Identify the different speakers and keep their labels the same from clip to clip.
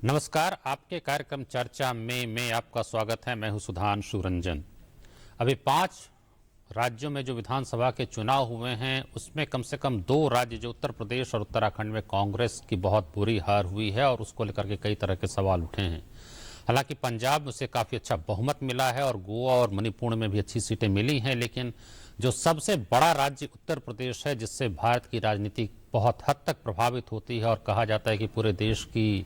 Speaker 1: नमस्कार, आपके कार्यक्रम चर्चा में मैं आपका स्वागत है। मैं हूं सुधांशु रंजन। अभी 5 राज्यों में जो विधानसभा के चुनाव हुए हैं उसमें कम से कम 2 राज्य जो उत्तर प्रदेश और उत्तराखंड में कांग्रेस की बहुत बुरी हार हुई है और उसको लेकर के कई तरह के सवाल उठे हैं। हालांकि पंजाब में उसे काफ़ी अच्छा बहुमत मिला है और गोवा और मणिपुर में भी अच्छी सीटें मिली हैं, लेकिन जो सबसे बड़ा राज्य उत्तर प्रदेश है जिससे भारत की राजनीति बहुत हद तक प्रभावित होती है और कहा जाता है कि पूरे देश की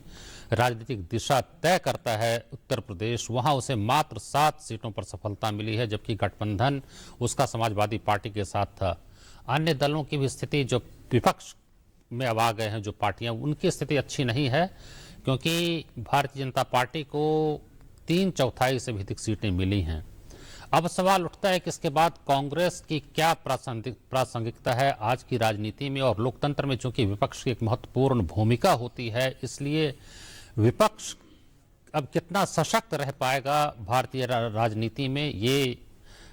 Speaker 1: राजनीतिक दिशा तय करता है उत्तर प्रदेश, वहां उसे मात्र 7 सीटों पर सफलता मिली है, जबकि गठबंधन उसका समाजवादी पार्टी के साथ था। अन्य दलों की भी स्थिति, जो विपक्ष में अब आ गए हैं जो पार्टियां, उनकी स्थिति अच्छी नहीं है, क्योंकि भारतीय जनता पार्टी को 3/4 से भी अधिक सीटें मिली हैं। अब सवाल उठता है कि इसके बाद कांग्रेस की क्या प्रासंगिकता है आज की राजनीति में, और लोकतंत्र में चूंकि विपक्ष की एक महत्वपूर्ण भूमिका होती है, इसलिए विपक्ष अब कितना सशक्त रह पाएगा भारतीय राजनीति में, ये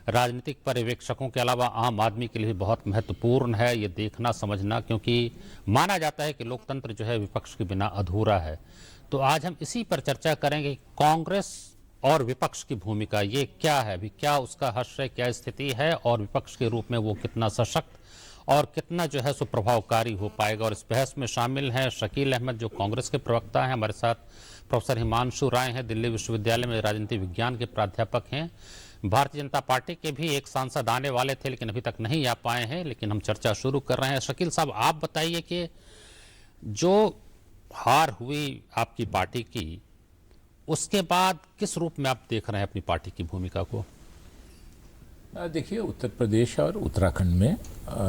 Speaker 1: राजनीतिक पर्यवेक्षकों के अलावा आम आदमी के लिए भी बहुत महत्वपूर्ण है ये देखना समझना, क्योंकि माना जाता है कि लोकतंत्र जो है विपक्ष के बिना अधूरा है। तो आज हम इसी पर चर्चा करेंगे, कांग्रेस और विपक्ष की भूमिका ये क्या है, अभी क्या उसका हश्र है, क्या स्थिति है, और विपक्ष के रूप में वो कितना सशक्त और कितना जो है सो प्रभावकारी हो पाएगा। और इस बहस में शामिल हैं शकील अहमद जो कांग्रेस के प्रवक्ता हैं, हमारे साथ प्रोफेसर हिमांशु राय हैं, दिल्ली विश्वविद्यालय में राजनीति विज्ञान के प्राध्यापक हैं, भारतीय जनता पार्टी के भी एक सांसद आने वाले थे लेकिन अभी तक नहीं आ पाए हैं, लेकिन हम चर्चा शुरू कर रहे हैं। शकील साहब, आप बताइए कि जो हार हुई आपकी पार्टी की, उसके बाद किस रूप में आप देख रहे हैं अपनी पार्टी की भूमिका को?
Speaker 2: देखिए, उत्तर प्रदेश और उत्तराखंड में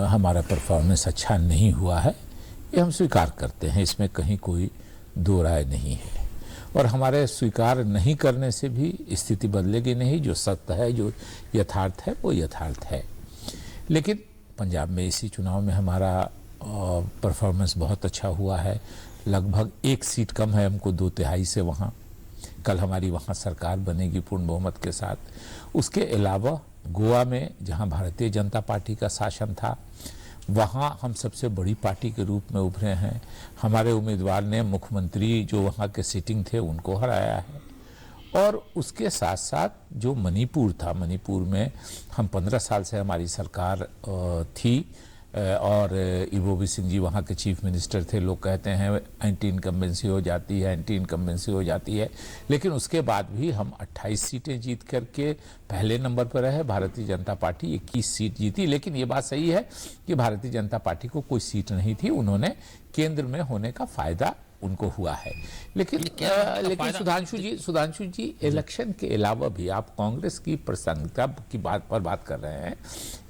Speaker 2: हमारा परफॉर्मेंस अच्छा नहीं हुआ है, ये हम स्वीकार करते हैं, इसमें कहीं कोई दो राय नहीं है। और हमारे स्वीकार नहीं करने से भी स्थिति बदलेगी नहीं, जो सत्य है, जो यथार्थ है, वो यथार्थ है। लेकिन पंजाब में इसी चुनाव में हमारा परफॉर्मेंस बहुत अच्छा हुआ है, लगभग 1 सीट कम है हमको 2/3 से वहाँ। कल हमारी वहाँ सरकार बनेगी पूर्ण बहुमत के साथ। उसके अलावा गोवा में जहाँ भारतीय जनता पार्टी का शासन था, वहाँ हम सबसे बड़ी पार्टी के रूप में उभरे हैं। हमारे उम्मीदवार ने मुख्यमंत्री जो वहाँ के सिटिंग थे उनको हराया है। और उसके साथ साथ जो मणिपुर था, मणिपुर में हम 15 साल से हमारी सरकार थी और इबोबी सिंह जी वहाँ के चीफ मिनिस्टर थे। लोग कहते हैं एंटी इनकम्बेंसी हो जाती है, एंटी इनकम्बेंसी हो जाती है, लेकिन उसके बाद भी हम 28 सीटें जीत करके पहले नंबर पर रहे। भारतीय जनता पार्टी 21 सीट जीती, लेकिन ये बात सही है कि भारतीय जनता पार्टी को कोई सीट नहीं थी, उन्होंने केंद्र में होने का फायदा उनको हुआ है। लेकिन सुधांशु जी इलेक्शन के अलावा भी, आप कांग्रेस की प्रासंगिकता की बात कर रहे हैं,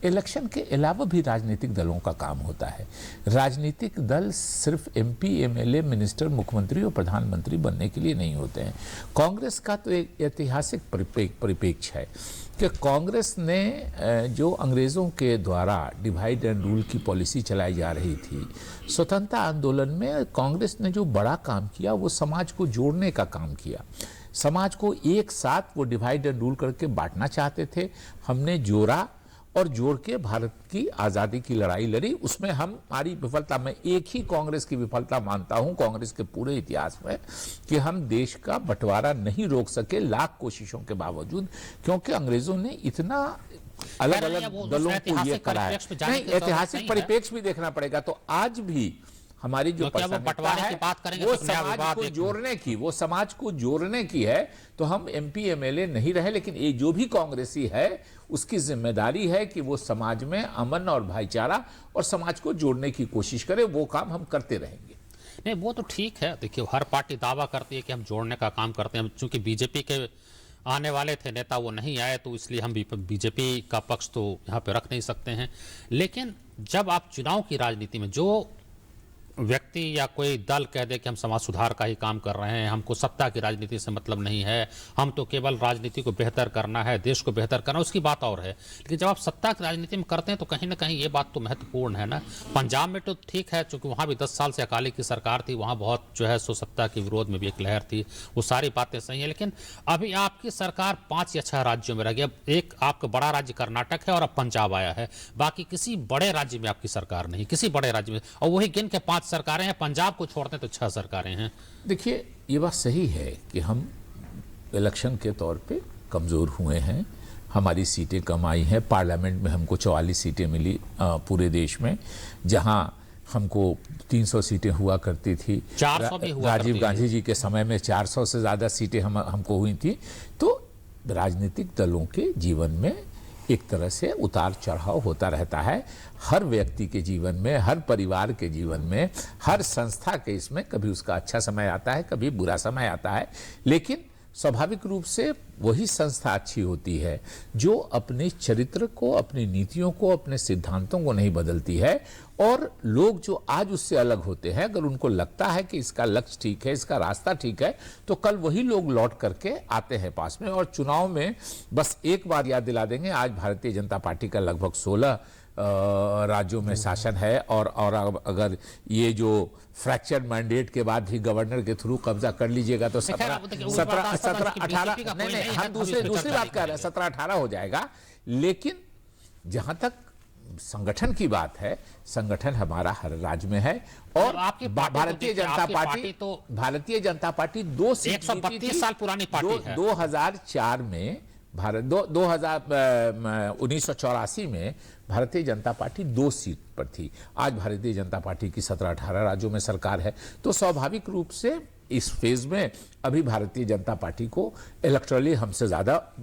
Speaker 2: इलेक्शन के अलावा भी राजनीतिक दलों का काम होता है। राजनीतिक दल सिर्फ एमपी, एमएलए, मिनिस्टर, मुख्यमंत्री और प्रधानमंत्री बनने के लिए नहीं होते हैं। कांग्रेस का तो एक ऐतिहासिक परिप्रेक्ष्य है कि कांग्रेस ने जो अंग्रेज़ों के द्वारा डिवाइड एंड रूल की पॉलिसी चलाई जा रही थी, स्वतंत्रता आंदोलन में कांग्रेस ने जो बड़ा काम किया वो समाज को जोड़ने का काम किया। समाज को एक साथ वो डिवाइड एंड रूल करके बांटना चाहते थे, हमने जोड़ा और जोड़ के भारत की आज़ादी की लड़ाई लड़ी। उसमें हमारी विफलता, मैं एक ही कांग्रेस की विफलता मानता हूं कांग्रेस के पूरे इतिहास में, कि हम देश का बंटवारा नहीं रोक सके लाख कोशिशों के बावजूद, क्योंकि अंग्रेजों ने इतना अलग अलग दलों को ये करा है। नहीं, ऐतिहासिक परिप्रेक्ष्य भी देखना पड़ेगा। तो आज भी हमारी जो बंटवारे की बात करेंगे वो समाज को जोड़ने की, वो समाज को जोड़ने की है। तो हम एमपी, एमएलए नहीं रहे, लेकिन ये जो भी कांग्रेसी है उसकी जिम्मेदारी है कि वो समाज में अमन और भाईचारा और समाज को जोड़ने की कोशिश करे। वो काम हम करते रहेंगे।
Speaker 1: नहीं, वो तो ठीक है। देखिए, हर पार्टी दावा करती है कि हम जोड़ने का काम करते हैं। चूंकि बीजेपी के आने वाले थे नेता, वो नहीं आए, तो इसलिए हम बीजेपी का पक्ष तो यहाँ पे रख नहीं सकते हैं। लेकिन जब आप चुनाव की राजनीति में जो व्यक्ति या कोई दल कह दे कि हम समाज सुधार का ही काम कर रहे हैं, हमको सत्ता की राजनीति से मतलब नहीं है, हम तो केवल राजनीति को बेहतर करना है, देश को बेहतर करना, उसकी बात और है। लेकिन जब आप सत्ता की राजनीति में करते हैं तो कहीं ना कहीं ये बात तो महत्वपूर्ण है ना। पंजाब में तो ठीक है, चूंकि वहाँ भी 10 साल से अकाली की सरकार थी, वहाँ बहुत जो है सो सत्ता के विरोध में भी एक लहर थी, वो सारी बातें सही है। लेकिन अभी आपकी सरकार 5 या 6 राज्यों में रह गई। अब एक आपका बड़ा राज्य कर्नाटक है और अब पंजाब आया है, बाकी किसी बड़े राज्य में आपकी सरकार नहीं, किसी बड़े राज्य में, और वही गिन के 5 सरकारें हैं, पंजाब को छोड़ते हैं तो 6 सरकारें हैं।
Speaker 2: देखिए, ये बात सही है कि हम इलेक्शन के तौर पे कमज़ोर हुए हैं, हमारी सीटें कम आई हैं। पार्लियामेंट में हमको 44 सीटें मिली पूरे देश में, जहां हमको 300 सीटें हुआ करती थी।
Speaker 1: 400 भी हुआ
Speaker 2: राजीव
Speaker 1: करती
Speaker 2: गांधी जी के समय में 400 से ज़्यादा सीटें हमको हुई थी। तो राजनीतिक दलों के जीवन में एक तरह से उतार चढ़ाव होता रहता है। हर व्यक्ति के जीवन में, हर परिवार के जीवन में, हर संस्था के इसमें कभी उसका अच्छा समय आता है, कभी बुरा समय आता है। लेकिन स्वाभाविक रूप से वही संस्था अच्छी होती है जो अपने चरित्र को, अपनी नीतियों को, अपने सिद्धांतों को नहीं बदलती है। और लोग जो आज उससे अलग होते हैं, अगर उनको लगता है कि इसका लक्ष्य ठीक है, इसका रास्ता ठीक है, तो कल वही लोग लौट करके आते हैं पास में। और चुनाव में बस एक बार याद दिला देंगे, आज भारतीय जनता पार्टी का लगभग 16 राज्यों में शासन है। और अगर ये जो फ्रैक्चर मैंडेट के बाद भी गवर्नर के थ्रू कब्जा कर लीजिएगा तो 17-18 नहीं, हम दूसरी बात कर रहे हैं, 17-18 हो जाएगा। लेकिन जहां तक संगठन की बात है, संगठन हमारा हर राज्य में है। और भारतीय जनता पार्टी 2 सीट
Speaker 1: 132 साल पुरानी पार्टी है।
Speaker 2: 2004 में 1984 में भारतीय जनता पार्टी 2 सीट पर थी। आज भारतीय जनता पार्टी की 17-18 राज्यों में सरकार है। तो स्वाभाविक रूप से इस फेज में अभी भारतीय जनता पार्टी को इलेक्टोरली हमसे ज़्यादा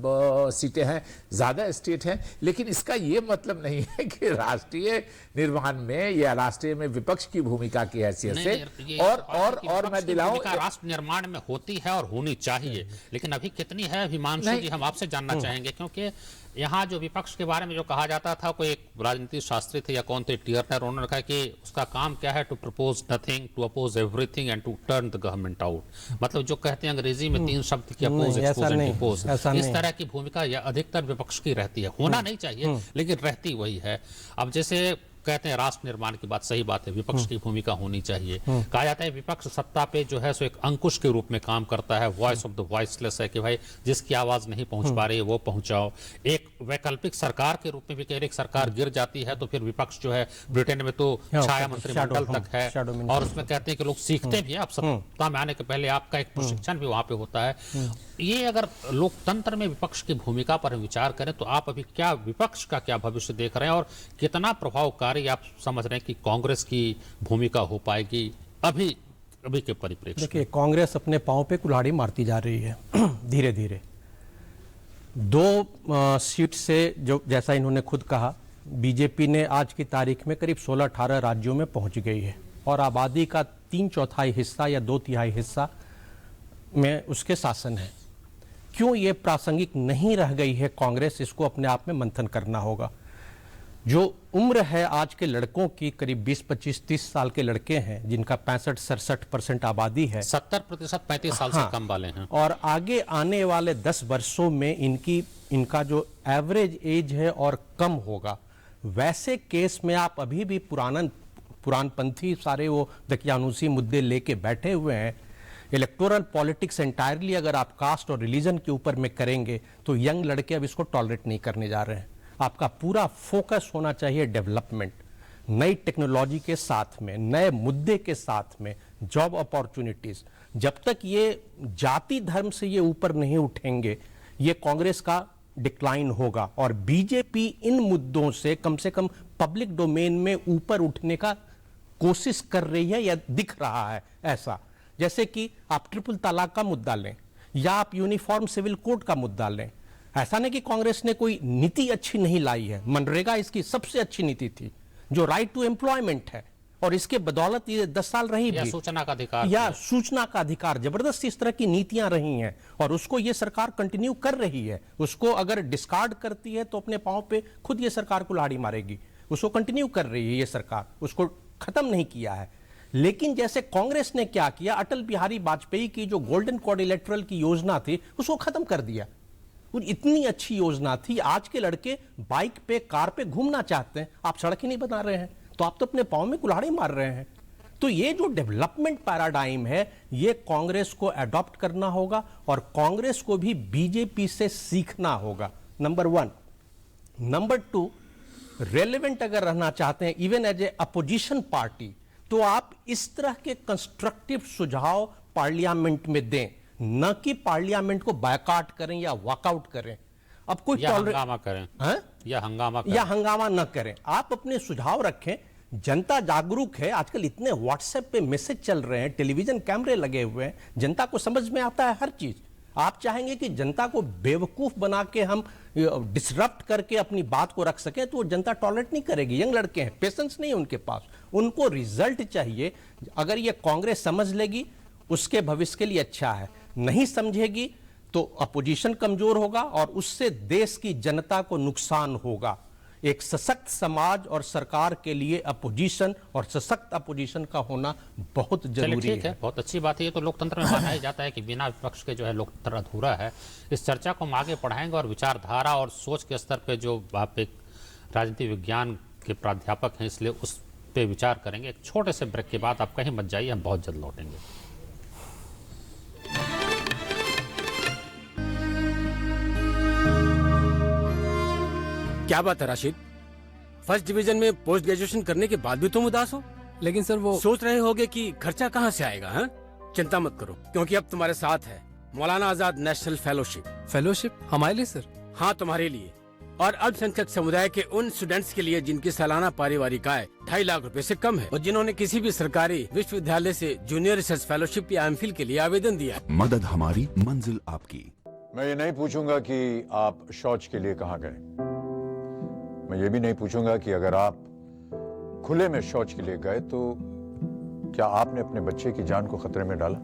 Speaker 2: सीटें हैं, ज़्यादा स्टेट हैं। लेकिन इसका ये मतलब नहीं है कि राष्ट्रीय निर्माण में या राष्ट्रीय में विपक्ष की भूमिका की हैसियत से और मैं दिलाऊं,
Speaker 1: राष्ट्र निर्माण में होती है और होनी चाहिए, लेकिन अभी कितनी है हिमांशु जी, हम आपसे जानना चाहेंगे। क्योंकि यहाँ जो विपक्ष के बारे में जो कहा जाता था, कोई एक राजनीति शास्त्री थे या कौन थे, टियरनर, उन्होंने कहा कि उसका काम क्या है, to propose nothing, to oppose everything and to turn the government out. मतलब जो कहते हैं अंग्रेजी में 3 शब्द की, अपोज, एक्सपोज एंड डिपोज। इस तरह की भूमिका या अधिकतर विपक्ष की रहती है। होना नहीं चाहिए लेकिन रहती वही है। अब जैसे कहते हैं राष्ट्र निर्माण की बात, सही बात है, विपक्ष की भूमिका होनी चाहिए। कहा जाता है विपक्ष सत्ता पे जो है सो एक अंकुश के रूप में काम करता है, वॉइस ऑफ द वॉइसलेस है, कि भाई जिसकी आवाज नहीं पहुंच पा रही है वो पहुंचाओ। एक वैकल्पिक सरकार के रूप में भी, एक सरकार गिर जाती है तो फिर विपक्ष जो है, ब्रिटेन में तो छाया मंत्रिमंडल तक है, और उसमें कहते हैं कि लोग सीखते भी हैं। अब सत्ता में आने के पहले आपका एक प्रशिक्षण भी वहां पे होता है। ये अगर लोकतंत्र में विपक्ष की भूमिका पर विचार करें तो आप अभी क्या, विपक्ष का क्या भविष्य देख रहे हैं, और कितना प्रभावकारी आप समझ रहे हैं कि कांग्रेस की भूमिका हो पाएगी अभी के परिप्रेक्ष्य?
Speaker 3: देखिए, कांग्रेस अपने पांव पे कुल्हाड़ी मारती जा रही है धीरे धीरे। 2 सीट से, जो जैसा इन्होंने खुद कहा, बीजेपी ने आज की तारीख में करीब 16-18 राज्यों में पहुंच गई है, और आबादी का 3/4 हिस्सा या 2/3 हिस्सा में उसके शासन है। क्यों ये प्रासंगिक नहीं रह गई है कांग्रेस, इसको अपने आप में मंथन करना होगा। जो उम्र है आज के लड़कों की, करीब 20, 25, 30 साल के लड़के हैं जिनका 65-67% आबादी है,
Speaker 1: 70% 35 साल से कम वाले हैं, और
Speaker 3: आगे आने वाले 10 वर्षों में इनका जो एवरेज एज है और कम होगा। वैसे केस में आप अभी भी पुरानपंथी सारे वो दकियानूसी मुद्दे लेके बैठे हुए हैं। इलेक्टोरल पॉलिटिक्स एंटायरली अगर आप कास्ट और रिलीजन के ऊपर में करेंगे तो यंग लड़के अब इसको टॉलरेट नहीं करने जा रहे हैं। आपका पूरा फोकस होना चाहिए डेवलपमेंट, नई टेक्नोलॉजी के साथ में, नए मुद्दे के साथ में, जॉब अपॉर्चुनिटीज। जब तक ये जाति धर्म से ये ऊपर नहीं उठेंगे, ये कांग्रेस का डिक्लाइन होगा। और बीजेपी इन मुद्दों से कम पब्लिक डोमेन में ऊपर उठने का कोशिश कर रही है या दिख रहा है ऐसा। जैसे कि आप ट्रिपल तलाक का मुद्दा लें या आप यूनिफॉर्म सिविल कोड का मुद्दा लें। ऐसा नहीं कि कांग्रेस ने कोई नीति अच्छी नहीं लाई है, मनरेगा इसकी सबसे अच्छी नीति थी, जो राइट टू एम्प्लॉयमेंट है, और इसके बदौलत ये 10 साल रही भी,
Speaker 1: सूचना का अधिकार
Speaker 3: जबरदस्त इस तरह की नीतियां रही हैं, और उसको ये सरकार कंटिन्यू कर रही है। उसको अगर डिस्कार्ड करती है तो अपने पांव पे खुद ये सरकार कुल्हाड़ी मारेगी। उसको कंटिन्यू कर रही है ये सरकार, उसको खत्म नहीं किया है। लेकिन जैसे कांग्रेस ने क्या किया, अटल बिहारी वाजपेयी की जो गोल्डन क्वाड्रिलेटरल की योजना थी उसको खत्म कर दिया। और इतनी अच्छी योजना थी, आज के लड़के बाइक पे, कार पे घूमना चाहते हैं, आप सड़क ही नहीं बना रहे हैं, तो आप तो अपने पांव में कुल्हाड़ी मार रहे हैं। तो ये जो डेवलपमेंट पैराडाइम है, ये कांग्रेस को अडॉप्ट करना होगा, और कांग्रेस को भी बीजेपी से सीखना होगा, नंबर 1। नंबर 2, रेलेवेंट अगर रहना चाहते हैं even as a opposition party, तो आप इस तरह के कंस्ट्रक्टिव सुझाव पार्लियामेंट में दें, न कि पार्लियामेंट को बायकॉट करें या वॉकआउट करें। अब कोई
Speaker 1: या हंगामा करें,
Speaker 3: हाँ?
Speaker 1: या हंगामा करें,
Speaker 3: या हंगामा न करें। आप अपने सुझाव रखें। जनता जागरूक है, आजकल इतने व्हाट्सएप पे मैसेज चल रहे हैं, टेलीविजन कैमरे लगे हुए हैं, जनता को समझ में आता है हर चीज। आप चाहेंगे कि जनता को बेवकूफ बना के हम डिसरप्ट करके अपनी बात को रख सकें, तो वो जनता टॉलरेट नहीं करेगी। यंग लड़के हैं, पेशेंस नहीं है उनके पास, उनको रिजल्ट चाहिए। अगर ये कांग्रेस समझ लेगी उसके भविष्य के लिए अच्छा है, नहीं समझेगी तो अपोजिशन कमजोर होगा और उससे देश की जनता को नुकसान होगा। एक सशक्त समाज और सरकार के लिए अपोजिशन और सशक्त अपोजिशन का होना बहुत
Speaker 1: चलिए
Speaker 3: जरूरी
Speaker 1: ठीक है, बहुत अच्छी बात है। ये तो लोकतंत्र में माना ही जाता है कि बिना विपक्ष के जो है लोकतंत्र अधूरा है। इस चर्चा को हम आगे बढ़ाएंगे और विचारधारा और सोच के स्तर पे, जो आप एक राजनीति विज्ञान के प्राध्यापक हैं इसलिए उस पे विचार करेंगे। एक छोटे से ब्रेक के बाद आप कहीं मत जाइए, हम बहुत जल्द लौटेंगे।
Speaker 4: क्या बात है राशिद, फर्स्ट डिवीजन में पोस्ट ग्रेजुएशन करने के बाद भी तुम उदास हो?
Speaker 5: लेकिन सर वो
Speaker 4: सोच रहे होगे कि खर्चा कहाँ से आएगा? हाँ, चिंता मत करो, क्योंकि अब तुम्हारे साथ है मौलाना आजाद नेशनल
Speaker 5: फेलोशिप हमारे लिए सर।
Speaker 4: हाँ, तुम्हारे लिए और अल्पसंख्यक समुदाय के उन स्टूडेंट्स के लिए जिनकी सालाना पारिवारिक आय 2.5 लाख रुपए से कम है और जिन्होंने किसी भी सरकारी विश्वविद्यालय से जूनियर रिसर्च फेलोशिप या एमफिल के लिए आवेदन दिया है।
Speaker 6: मदद हमारी, मंजिल आपकी।
Speaker 7: मैं ये नहीं पूछूंगा कि आप शौच के लिए कहाँ गए। मैं ये भी नहीं पूछूंगा कि अगर आप खुले में शौच के लिए गए तो क्या आपने अपने बच्चे की जान को खतरे में डाला?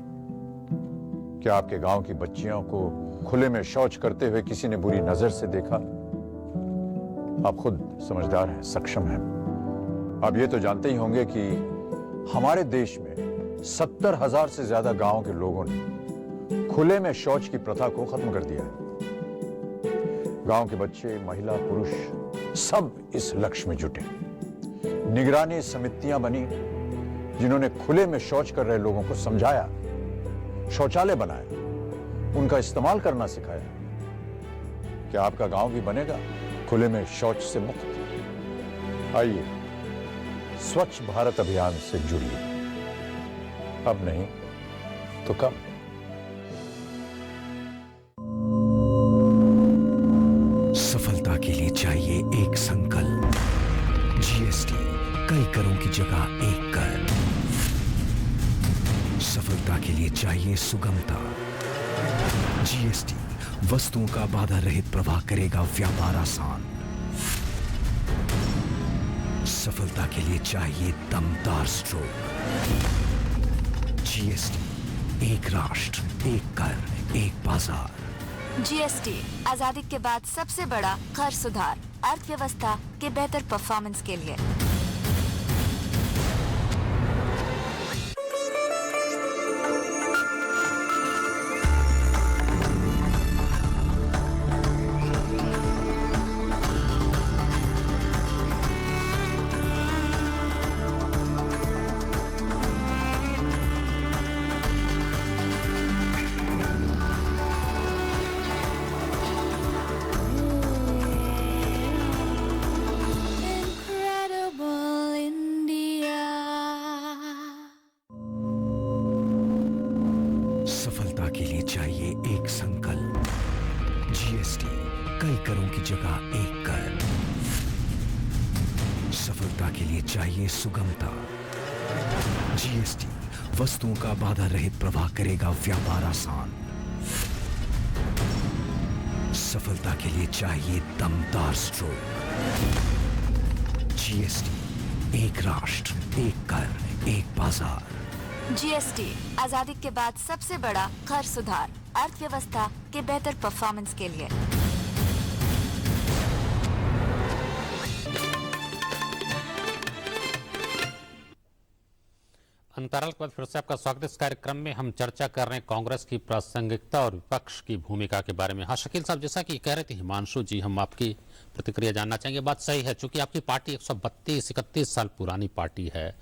Speaker 7: क्या आपके गांव की बच्चियों को खुले में शौच करते हुए किसी ने बुरी नजर से देखा? आप खुद समझदार हैं, सक्षम हैं। आप ये तो जानते ही होंगे कि हमारे देश में 70,000 से ज्यादा गांवों के लोगों ने खुले में शौच की प्रथा को खत्म कर दिया है। गांव के बच्चे, महिला, पुरुष सब इस लक्ष्य में जुटे। निगरानी समितियां बनी जिन्होंने खुले में शौच कर रहे लोगों को समझाया, शौचालय बनाया, उनका इस्तेमाल करना सिखाया। क्या आपका गांव भी बनेगा खुले में शौच से मुक्त? आइए स्वच्छ भारत अभियान से जुड़िए। अब नहीं तो कब?
Speaker 6: सफलता के लिए चाहिए एक संकल्प। जीएसटी, कई करों की जगह एक कर। सफलता के लिए चाहिए सुगमता। जीएसटी वस्तुओं का बाधा रहित प्रवाह करेगा व्यापार आसान। सफलता के लिए चाहिए दमदार स्ट्रोक। जीएसटी, एक राष्ट्र, एक कर, एक बाजार।
Speaker 8: जीएसटी आजादी के बाद सबसे बड़ा कर सुधार, अर्थव्यवस्था के बेहतर परफॉर्मेंस के लिए।
Speaker 6: सफलता के लिए चाहिए एक संकल्प। जीएसटी, कई करों की जगह एक कर। सफलता के लिए चाहिए सुगमता। जीएसटी वस्तुओं का बाधा रहित प्रवाह करेगा व्यापार आसान। सफलता के लिए चाहिए दमदार स्ट्रोक। जीएसटी, एक राष्ट्र, एक कर, एक बाजार।
Speaker 8: जीएसटी आजादी के बाद सबसे बड़ा कर सुधार, अर्थव्यवस्था के बेहतर परफॉर्मेंस के लिए।
Speaker 1: अंतराल के बाद फिर से आपका स्वागत है। इस कार्यक्रम में हम चर्चा कर रहे हैं कांग्रेस की प्रासंगिकता और विपक्ष की भूमिका के बारे में। हाँ शकील साहब, जैसा कि कह रहे थे हिमांशु जी, हम आपकी प्रतिक्रिया जानना चाहेंगे। बात सही है, चूंकि आपकी पार्टी 132-31 साल पुरानी पार्टी है,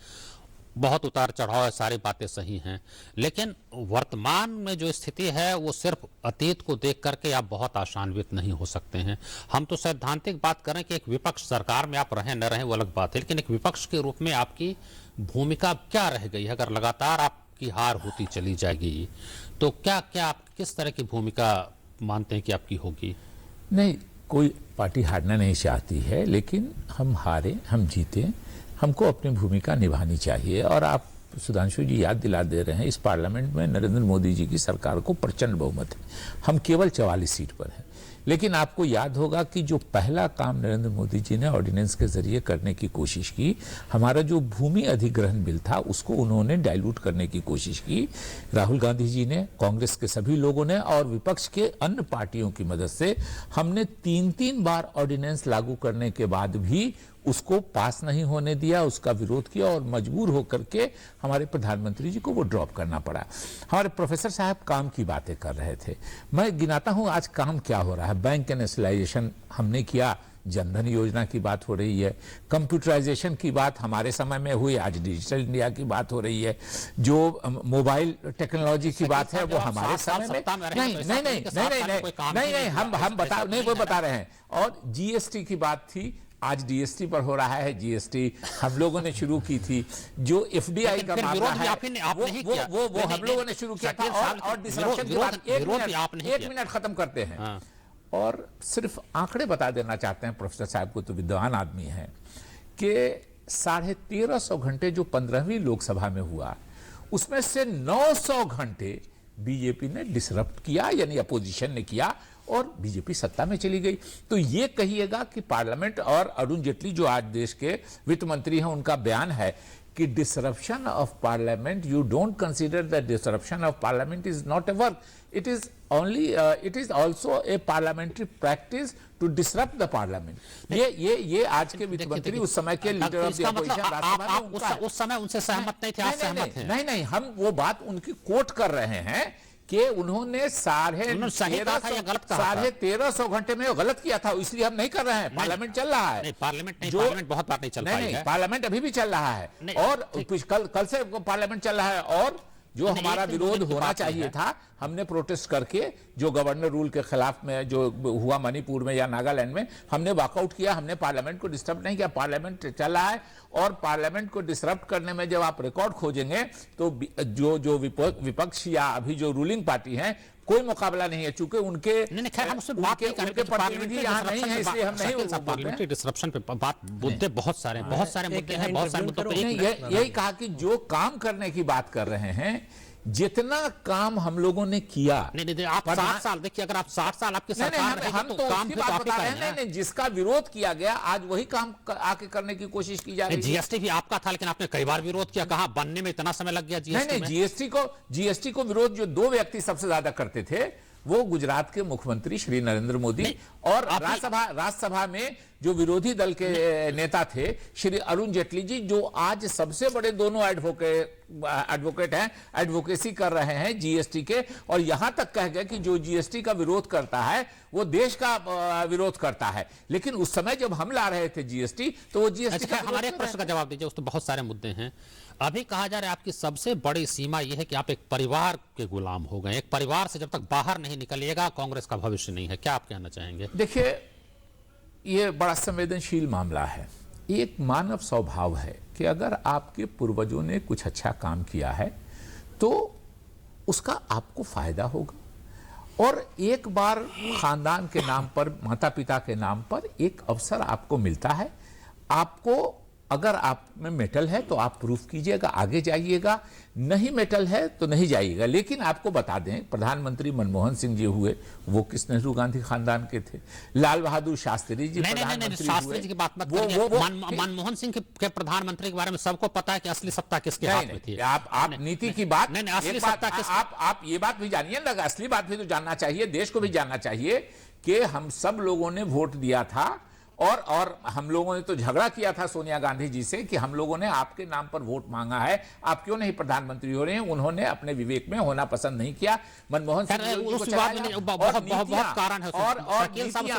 Speaker 1: बहुत उतार चढ़ाव है, सारी बातें सही हैं, लेकिन वर्तमान में जो स्थिति है वो सिर्फ अतीत को देख करके आप बहुत आशान्वित नहीं हो सकते हैं। हम तो सैद्धांतिक बात करें कि एक विपक्ष, सरकार में आप रहें न रहें वो अलग बात है, लेकिन एक विपक्ष के रूप में आपकी भूमिका क्या रह गई है? अगर लगातार आपकी हार होती चली जाएगी तो क्या क्या आप किस तरह की भूमिका मानते हैं कि आपकी होगी?
Speaker 2: नहीं, कोई पार्टी हारना नहीं चाहती है, लेकिन हम हारे हम जीते, हमको अपनी भूमिका निभानी चाहिए। और आप सुधांशु जी याद दिला दे रहे हैं, इस पार्लियामेंट में नरेंद्र मोदी जी की सरकार को प्रचंड बहुमत है, हम केवल 44 सीट पर हैं। लेकिन आपको याद होगा कि जो पहला काम नरेंद्र मोदी जी ने ऑर्डिनेंस के जरिए करने की कोशिश की, हमारा जो भूमि अधिग्रहण बिल था उसको उन्होंने डाइल्यूट करने की कोशिश की। राहुल गांधी जी ने, कांग्रेस के सभी लोगों ने और विपक्ष के अन्य पार्टियों की मदद से हमने 3-3 बार ऑर्डिनेंस लागू करने के बाद भी उसको पास नहीं होने दिया, उसका विरोध किया और मजबूर होकर के हमारे प्रधानमंत्री जी को वो ड्रॉप करना पड़ा। हमारे प्रोफेसर साहब काम की बातें कर रहे थे, मैं गिनाता हूं आज काम क्या हो रहा है। बैंक नेशनलाइजेशन हमने किया, जनधन योजना की बात हो रही है, कंप्यूटराइजेशन की बात हमारे समय में हुई, आज डिजिटल इंडिया की बात हो रही है, जो मोबाइल टेक्नोलॉजी की बात है वो हमारे समय में नहीं हम बता रहे हैं। और जीएसटी की बात थी, आज डीएसटी पर हो रहा है। जीएसटी हम लोगों ने शुरू की थी, जो एफडीआई का मामला है वो हम लोगों ने शुरू किया था। और डिसरप्शन की बात, एक मिनट खत्म करते हैं। और सिर्फ आंकड़े बता देना चाहते हैं प्रोफेसर साहब को, तो विद्वान आदमी है, कि 1350 घंटे जो 15वीं लोकसभा में हुआ, उसमें से 900 घंटे बीजेपी ने डिसरप्ट किया, यानी अपोजिशन ने किया, और बीजेपी सत्ता में चली गई। तो ये कहिएगा कि पार्लियामेंट, और अरुण जेटली जो आज देश के वित्त मंत्री हैं, उनका बयान है कि disruption of parliament, you don't consider the disruption of parliament is not a work, it is only it is also a parliamentary practice to disrupt the parliament. ये आज के वित्त मंत्री, उस समय के leader of the opposition Rajya Sabha में
Speaker 1: उस समय उनसे सहमत नहीं थे, आज सहमत हैं।
Speaker 2: नहीं, हम वो बात उनकी कोट कर रहे हैं कि उन्होंने 1350 घंटे में गलत किया था, इसलिए हम नहीं कर रहे हैं। पार्लियामेंट चल रहा है,
Speaker 1: पार्लियामेंट बहुत बार नहीं चल पाई है।
Speaker 2: पार्लियामेंट अभी भी चल रहा है, और कल से पार्लियामेंट चल रहा है। और जो हमारा विरोध होना चाहिए था, हमने प्रोटेस्ट करके, जो गवर्नर रूल के खिलाफ में जो हुआ मणिपुर में या नागालैंड में, हमने वॉकआउट किया, हमने पार्लियामेंट को डिस्टर्ब नहीं किया। पार्लियामेंट चल रहा है, और पार्लियामेंट को डिसरप्ट करने में जब आप रिकॉर्ड खोजेंगे तो जो विपक्ष या अभी जो रूलिंग पार्टी है, कोई मुकाबला नहीं है, चूंकि उनके प्रतिनिधि यहाँ नहीं है, इसलिए हम नहीं।
Speaker 1: पार्लियामेंट्री डिसरप्शन पे बात, मुद्दे बहुत सारे मुद्दे हैं, बहुत सारे मुद्दों पे
Speaker 2: यही कहा कि जो काम करने की बात कर रहे हैं, जितना काम हम लोगों ने किया,
Speaker 1: नहीं आप 60 साल देखिए, अगर आप 60 साल आपकी सरकार रही
Speaker 2: हम तो काम बता रहे हैं। नहीं, जिसका विरोध किया गया, आज वही काम आके करने की कोशिश की जा रही है।
Speaker 1: जीएसटी भी आपका था, लेकिन आपने कई बार विरोध किया, कहा बनने में इतना समय लग गया जीएसटी में।
Speaker 2: जीएसटी को विरोध जो 2 व्यक्ति सबसे ज्यादा करते थे, वो गुजरात के मुख्यमंत्री श्री नरेंद्र मोदी, और राज्यसभा में जो विरोधी दल के नेता थे श्री अरुण जेटली जी, जो आज सबसे बड़े दोनों एडवोकेट हैं, एडवोकेसी कर रहे हैं जीएसटी के, और यहां तक कह गए कि जो जीएसटी का विरोध करता है वो देश का विरोध करता है। लेकिन उस समय जब हम ला रहे थे जीएसटी, तो वो जीएसटी
Speaker 1: हमारे प्रश्न का जवाब दीजिए, उस तो बहुत सारे मुद्दे हैं। अभी कहा जा रहा है आपकी सबसे बड़ी सीमा यह है कि आप एक परिवार के गुलाम हो गए, एक परिवार से जब तक बाहर नहीं निकलिएगा कांग्रेस का भविष्य नहीं है। क्या आप कहना चाहेंगे?
Speaker 2: देखिए, ये बड़ा संवेदनशील मामला है। एक मानव स्वभाव है कि अगर आपके पूर्वजों ने कुछ अच्छा काम किया है तो उसका आपको फायदा होगा, और एक बार खानदान के नाम पर, माता पिता के नाम पर एक अवसर आपको मिलता है। आपको अगर आप में मेटल है तो आप प्रूफ कीजिएगा, आगे जाइएगा, नहीं मेटल है तो नहीं जाइएगा। लेकिन आपको बता दें, प्रधानमंत्री मनमोहन सिंह जी हुए, वो किस नेहरू गांधी खानदान के थे। लाल बहादुर शास्त्री जी प्रधानमंत्री
Speaker 1: शास्त्री जी की बात मत करिए। मनमोहन सिंह के प्रधानमंत्री के बारे में सबको पता है कि असली सत्ता किसके हाथ में थी।
Speaker 2: आप नीति की बात,
Speaker 1: असली सत्ता
Speaker 2: आप ये बात भी जानिए ना, असली बात भी तो जानना चाहिए, देश को भी जानना चाहिए कि हम सब लोगों ने वोट दिया था, और हम लोगों ने तो झगड़ा किया था सोनिया गांधी जी से कि हम लोगों ने आपके नाम पर वोट मांगा है, आप क्यों नहीं प्रधानमंत्री हो रहे हैं। उन्होंने अपने विवेक में होना पसंद नहीं किया। मनमोहन सिंह
Speaker 1: बहुत कारण है,
Speaker 2: और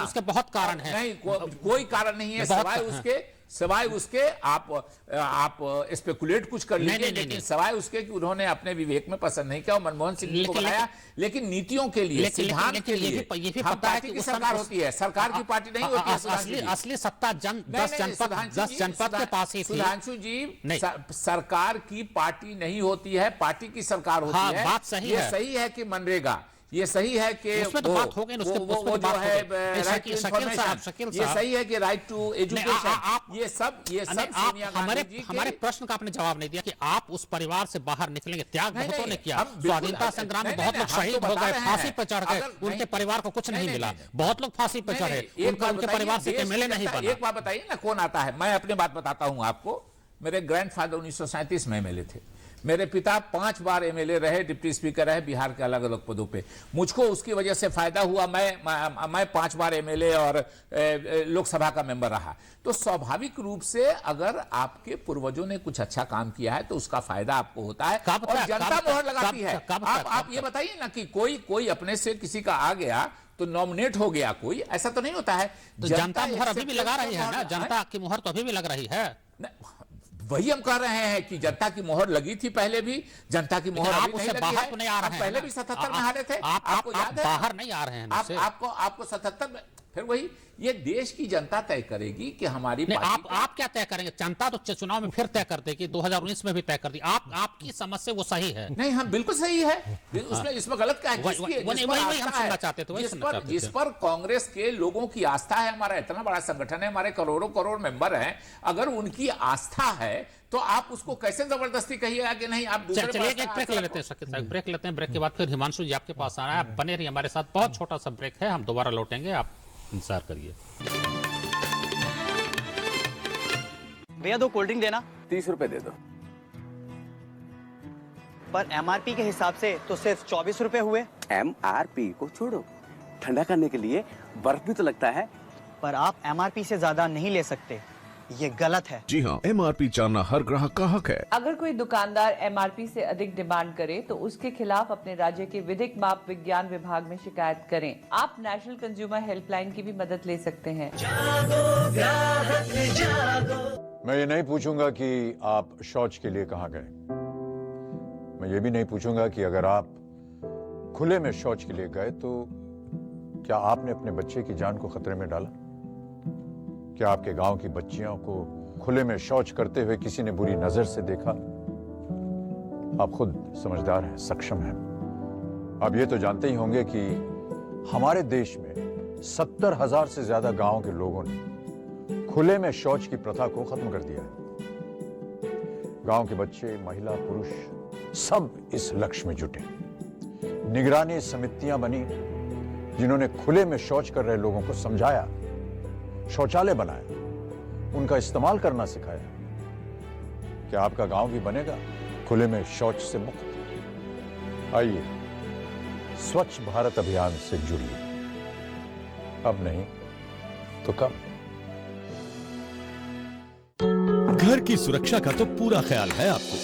Speaker 2: उसके बहुत कारण है, नहीं कोई कारण नहीं है, सिवाय उसके सिवाय उसके आप स्पेकुलेट कुछ कर लीजिए,
Speaker 1: नहीं,
Speaker 2: लेकिन
Speaker 1: नहीं।
Speaker 2: सिवाय उसके कि उन्होंने अपने विवेक में पसंद नहीं किया और मनमोहन सिंह जी को बनाया, लेकिन नीतियों के लिए, सिद्धांत के लिए
Speaker 1: ये भी
Speaker 2: हम
Speaker 1: पता है
Speaker 2: पार्टी
Speaker 1: कि
Speaker 2: की
Speaker 1: उस
Speaker 2: सरकार
Speaker 1: समय
Speaker 2: होती है, सरकार की पार्टी नहीं होती है। सुधांशु जी।
Speaker 1: असली सत्ता 10 जनपद के पास ही थी।
Speaker 2: सुधांशु जी,
Speaker 1: नहीं।
Speaker 2: सरकार की पार्टी नहीं होती है, पार्टी की सरकार होती
Speaker 1: हाँ,
Speaker 2: है।
Speaker 1: बात सही
Speaker 2: ये
Speaker 1: है।
Speaker 2: सही है कि मनरेगा, ये सही है कि
Speaker 1: उसमें तो बात हो गई, उसमें
Speaker 2: वो
Speaker 1: तो
Speaker 2: जो
Speaker 1: बात हो
Speaker 2: है
Speaker 1: गई।
Speaker 2: राइट टू
Speaker 1: शकील साहब,
Speaker 2: इन्फॉर्मेशन, ये सही है कि राइट टू एजुकेशन, ये सब सोनिया गांधी जी
Speaker 1: हमारे प्रश्न का आपने जवाब नहीं दिया कि आप उस परिवार से बाहर निकलेंगे। त्याग
Speaker 2: नहीं,
Speaker 1: बहुतों ने
Speaker 2: नहीं,
Speaker 1: किया,
Speaker 2: हम बिल्कुल-
Speaker 1: स्वाधीनता संग्राम में
Speaker 2: नहीं,
Speaker 1: बहुत
Speaker 2: नहीं,
Speaker 1: लोग
Speaker 2: हम तो
Speaker 1: शहीद हो
Speaker 2: बता
Speaker 1: गए,
Speaker 2: रहे
Speaker 1: फांसी
Speaker 2: हैं।
Speaker 1: पर चढ़ गए,
Speaker 2: अगर
Speaker 1: उनके
Speaker 2: नहीं-
Speaker 1: परिवार को कुछ नहीं
Speaker 2: नहीं,
Speaker 1: मिला,
Speaker 2: नहीं,
Speaker 1: बहुत लोग फांसी पर चढ़े,
Speaker 2: एक बात
Speaker 1: उनके
Speaker 2: बताइए,
Speaker 1: परिवार से
Speaker 2: देश
Speaker 1: एमएलए
Speaker 2: की
Speaker 1: नहीं
Speaker 2: जनता-
Speaker 1: बना।
Speaker 2: एक बात बताइए ना, कौन आता है? मैं अपनी बात बताता हूं आपको। मेरे ग्रैंडफादर 1937 में एमएलए थे, मेरे पिता 5 बार एमएलए रहे, डिप्टी स्पीकर रहे बिहार के अलग अलग पदों पे। मुझको उसकी वजह से फायदा हुआ, मैं 5 बार एमएलए और लोकसभा का मेंबर रहा। तो स्वाभाविक रूप से अगर आपके पूर्वजों ने कुछ अच्छा काम किया है तो उसका फायदा आपको होता है और जनता मोहर लगाती है। आप ये बताइए ना कि कोई अपने से किसी का आ गया तो नॉमिनेट हो गया, कोई ऐसा तो नहीं होता है।
Speaker 1: तो जनता मोहर अभी भी लगा रही है ना, जनता की मोहर तो अभी भी लग रही है।
Speaker 2: वही हम कह रहे हैं कि जनता की मोहर लगी थी पहले भी, जनता की मोहर
Speaker 1: आप उससे बाहर तो नहीं आ रहे हैं।
Speaker 2: पहले भी 77 में हारे थे,
Speaker 1: आपको याद है? बाहर नहीं आ रहे हैं उससे।
Speaker 2: आपको 77 में, फिर वही ये देश की जनता तय करेगी कि हमारी
Speaker 1: आप क्या तय करेंगे? जनता तो चुनाव में फिर तय कर देगी, 2019 में भी तय कर दी। आपकी समझ से वो सही है?
Speaker 2: नहीं, हम बिल्कुल सही है, इसमें गलत क्या है?
Speaker 1: वही हम सुनना चाहते थे,
Speaker 2: जिस पर कांग्रेस के लोगों की आस्था है, हमारा इतना बड़ा संगठन है, हमारे करोड़ों करोड़ मेंबर हैं, अगर उनकी आस्था है तो आप उसको कैसे जबरदस्ती कहिएगा कि नहीं आप दूसरे
Speaker 1: चलिए एक ब्रेक ले लेते हैं, ब्रेक लेते हैं। ब्रेक के बाद फिर हिमांशु जी आपके पास आ रहा है, आप बने रहिए हमारे साथ। बहुत छोटा सा ब्रेक है, हम दोबारा लौटेंगे, आप इंतजार करिए।
Speaker 9: भैया 2 कोल्ड ड्रिंक देना।
Speaker 10: 30 रुपए दे दो।
Speaker 9: पर एमआरपी के हिसाब से तो सिर्फ 24 रुपए हुए।
Speaker 10: एमआरपी को छोड़ो, ठंडा करने के लिए बर्फ भी तो लगता है।
Speaker 9: पर आप एमआरपी से ज्यादा नहीं ले सकते, ये गलत है।
Speaker 6: जी हाँ, एमआरपी जानना हर ग्राहक का हक है।
Speaker 11: अगर कोई दुकानदार एमआरपी से अधिक डिमांड करे तो उसके खिलाफ अपने राज्य के विधिक माप विज्ञान विभाग में शिकायत करें। आप नेशनल कंज्यूमर हेल्पलाइन की भी मदद ले सकते हैं।
Speaker 7: मैं ये नहीं पूछूंगा कि आप शौच के लिए कहाँ गए। मैं ये भी नहीं पूछूंगा कि अगर आप खुले में शौच के लिए गए तो क्या आपने अपने बच्चे की जान को खतरे में डाला? क्या आपके गांव की बच्चियों को खुले में शौच करते हुए किसी ने बुरी नजर से देखा? आप खुद समझदार हैं, सक्षम हैं। आप ये तो जानते ही होंगे कि हमारे देश में 70,000 से ज्यादा गांवों के लोगों ने खुले में शौच की प्रथा को खत्म कर दिया है। गांव के बच्चे, महिला, पुरुष सब इस लक्ष्य में जुटे। निगरानी समितियां बनी जिन्होंने खुले में शौच कर रहे लोगों को समझाया, शौचालय बनाया, उनका इस्तेमाल करना सिखाया। क्या आपका गांव भी बनेगा खुले में शौच से मुक्त? आइए स्वच्छ भारत अभियान से जुड़िए। अब नहीं तो कब?
Speaker 6: घर की सुरक्षा का तो पूरा ख्याल है आपको,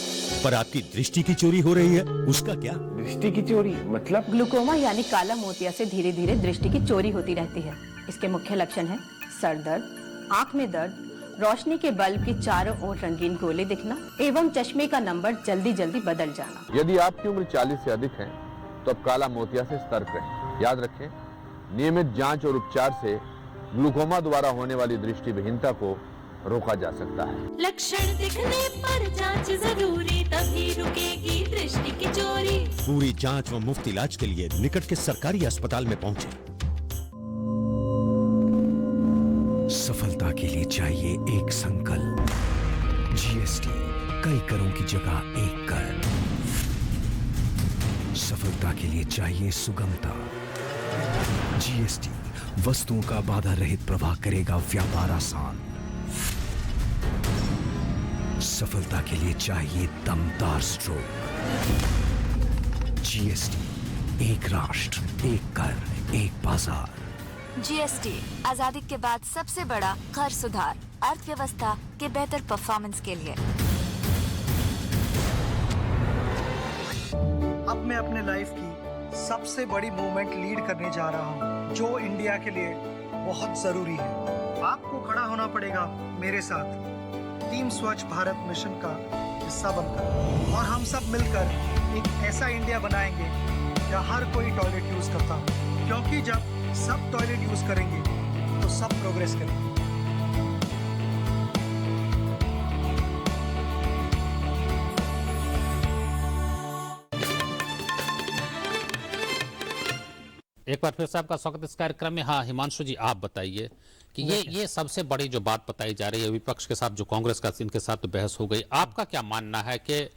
Speaker 6: पर आपकी दृष्टि की चोरी हो रही है, उसका क्या?
Speaker 10: दृष्टि की चोरी मतलब?
Speaker 11: ग्लूकोमा यानी काला मोतिया से धीरे धीरे दृष्टि की चोरी होती रहती है। इसके मुख्य लक्षण है सर दर्द, आँख में दर्द, रोशनी के बल्ब के चारों ओर रंगीन गोले दिखना एवं चश्मे का नंबर जल्दी जल्दी बदल जाना।
Speaker 10: यदि आपकी उम्र 40 से अधिक है तो अब काला मोतिया से सतर्क रहें। याद रखें, नियमित जांच और उपचार से ग्लूकोमा द्वारा होने वाली दृष्टि विहीनता को रोका जा सकता है।
Speaker 12: लक्षण दिखने पर जांच जरूरी, तभी रुकेगी दृष्टि की चोरी।
Speaker 6: पूरी जांच व मुफ्त इलाज के लिए निकट के सरकारी अस्पताल में पहुंचे। सफलता के लिए चाहिए एक संकल्प। जीएसटी, कई करों की जगह एक कर। सफलता के लिए चाहिए सुगमता। जीएसटी, वस्तुओं का बाधा रहित प्रवाह करेगा व्यापार आसान। सफलता के लिए चाहिए दमदार स्ट्रोक। जीएसटी, एक राष्ट्र, एक कर, एक बाजार।
Speaker 8: जीएसटी आजादी के बाद सबसे बड़ा कर सुधार, अर्थव्यवस्था के बेहतर परफॉर्मेंस के लिए।
Speaker 13: अब मैं अपने लाइफ की सबसे बड़ी मूवमेंट लीड करने जा रहा हूँ, जो इंडिया के लिए बहुत जरूरी है। आपको खड़ा होना पड़ेगा मेरे साथ टीम स्वच्छ भारत मिशन का हिस्सा बनकर, और हम सब मिलकर एक ऐसा इंडिया बनाएंगे जहाँ हर कोई टॉयलेट यूज करता हो, क्योंकि जब सब टॉयलेट यूज करेंगे तो सब प्रोग्रेस करेंगे।
Speaker 1: एक बार फिर से आपका स्वागत इस कार्यक्रम में। हाँ हिमांशु जी, आप बताइए कि ये सबसे बड़ी जो बात बताई जा रही है विपक्ष के साथ, जो कांग्रेस का इनके साथ तो बहस हो गई, आपका क्या मानना है कि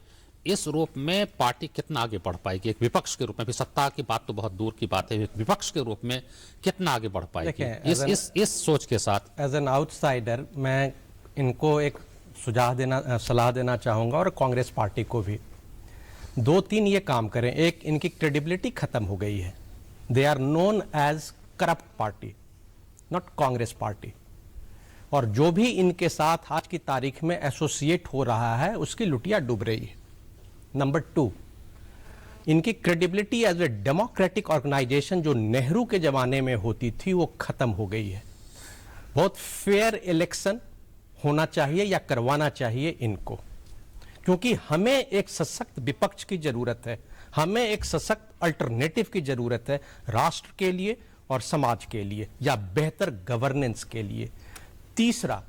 Speaker 1: इस रूप में पार्टी कितना आगे बढ़ पाएगी? एक विपक्ष के रूप में, भी सत्ता की बात तो बहुत दूर की बात है, विपक्ष के रूप में कितना आगे बढ़ पाएगी इस सोच के साथ?
Speaker 3: एज एन आउटसाइडर मैं इनको एक सलाह देना चाहूँगा, और कांग्रेस पार्टी को भी 2-3 ये काम करें। एक, इनकी क्रेडिबिलिटी खत्म हो गई है। They are known as corrupt party, not Congress party. और जो भी इनके साथ आज की तारीख में एसोसिएट हो रहा है उसकी लुटिया डूब रही है। नंबर 2, इनकी credibility as a democratic organization जो नेहरू के जमाने में होती थी वो खत्म हो गई है। बहुत फेयर इलेक्शन होना चाहिए या करवाना चाहिए इनको, क्योंकि हमें एक सशक्त विपक्ष की जरूरत है, हमें एक सशक्त अल्टरनेटिव की जरूरत है राष्ट्र के लिए और समाज के लिए, या बेहतर गवर्नेंस के लिए। तीसरा,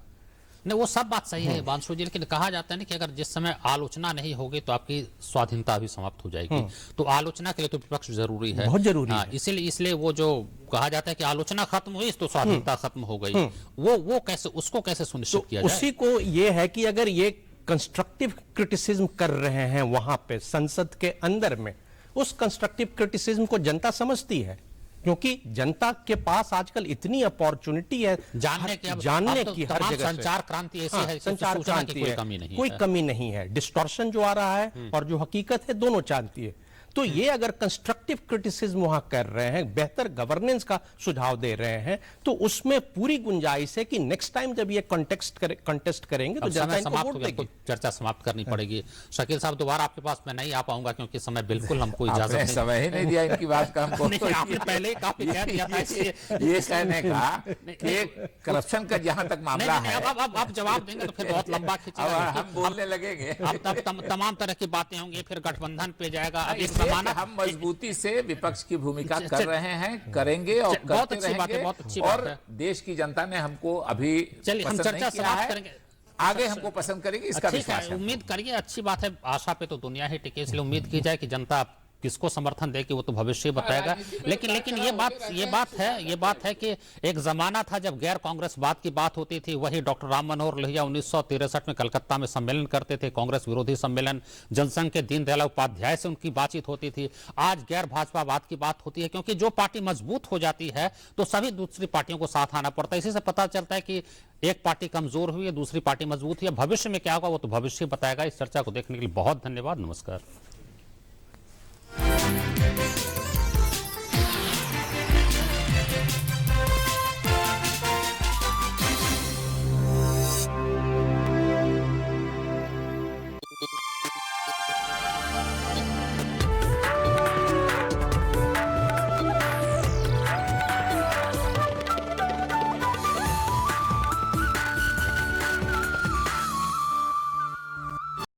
Speaker 1: नहीं वो सब बात सही है बांसु जी, लेकिन कहा जाता है ना कि अगर जिस समय आलोचना नहीं होगी तो आपकी स्वाधीनता भी समाप्त हो जाएगी। तो आलोचना के लिए तो विपक्ष जरूरी है,
Speaker 3: बहुत जरूरी है।
Speaker 1: इसलिए वो जो कहा जाता है कि आलोचना खत्म हुई तो स्वाधीनता खत्म हो गई, वो कैसे, उसको कैसे सुनिश्चित किया जाए?
Speaker 3: उसी को ये है कि अगर ये कंस्ट्रक्टिव क्रिटिसिज्म कर रहे हैं वहां पे संसद के अंदर में, उस कंस्ट्रक्टिव क्रिटिसिज्म को जनता समझती है, क्योंकि जनता के पास आजकल इतनी अपॉर्चुनिटी है जानने की हर जगह
Speaker 1: संचार क्रांति ऐसी है,
Speaker 3: संचार क्रांति है, कोई कमी नहीं है। डिस्टॉर्शन जो आ रहा है और जो हकीकत है दोनों जानती है। तो ये अगर कंस्ट्रक्टिव क्रिटिसिज्म वहां कर रहे हैं, बेहतर गवर्नेंस का सुझाव दे रहे हैं, तो उसमें पूरी गुंजाइश है कि नेक्स्ट टाइम जब ये कंटेस्ट करेंगे तो जनता इनको वोट देगी।
Speaker 1: चर्चा समाप्त करनी पड़ेगी। शकील साहब, दोबारा आपके पास मैं नहीं आ पाऊंगा क्योंकि समय बिल्कुल हमको इजाजत नहीं,
Speaker 2: समय ही नहीं दिया इनकी बात का हमको।
Speaker 1: आपने पहले ही काफी कह दिया था
Speaker 2: ये कहने का कि करप्शन का जहां तक मामला है,
Speaker 1: अब आप जवाब देंगे तो फिर बहुत लंबा खींचेगा,
Speaker 2: हम बोलने लगेंगे।
Speaker 1: अब तब तमाम तरह की बातें होंगी, फिर गठबंधन पे जाएगा।
Speaker 2: हम मजबूती से विपक्ष की भूमिका कर रहे हैं, करेंगे और करते रहेंगे, और देश की जनता ने हमको अभी पसंद नहीं किया है, आगे हमको पसंद करेगी, इसका विश्वास है।
Speaker 1: उम्मीद करिए, अच्छी बात है, आशा पे तो दुनिया ही टिके, इसलिए उम्मीद की जाए कि जनता किसको समर्थन देगी वो तो भविष्य बताएगा। लेकिन ये बात है कि एक जमाना था जब गैर कांग्रेसवाद की बात होती थी, वही डॉक्टर राम मनोहर लोहिया 1963 में कलकत्ता में सम्मेलन करते थे, कांग्रेस विरोधी सम्मेलन, जनसंघ के दीनदयाल उपाध्याय से उनकी बातचीत होती थी। आज गैर भाजपावाद की बात होती है, क्योंकि जो पार्टी मजबूत हो जाती है तो सभी दूसरी पार्टियों को साथ आना पड़ता है। इसी से पता चलता है कि एक पार्टी कमजोर हुई है, दूसरी पार्टी मजबूत हुई है। भविष्य में क्या होगा वो तो भविष्य बताएगा। इस चर्चा को देखने के लिए बहुत धन्यवाद, नमस्कार।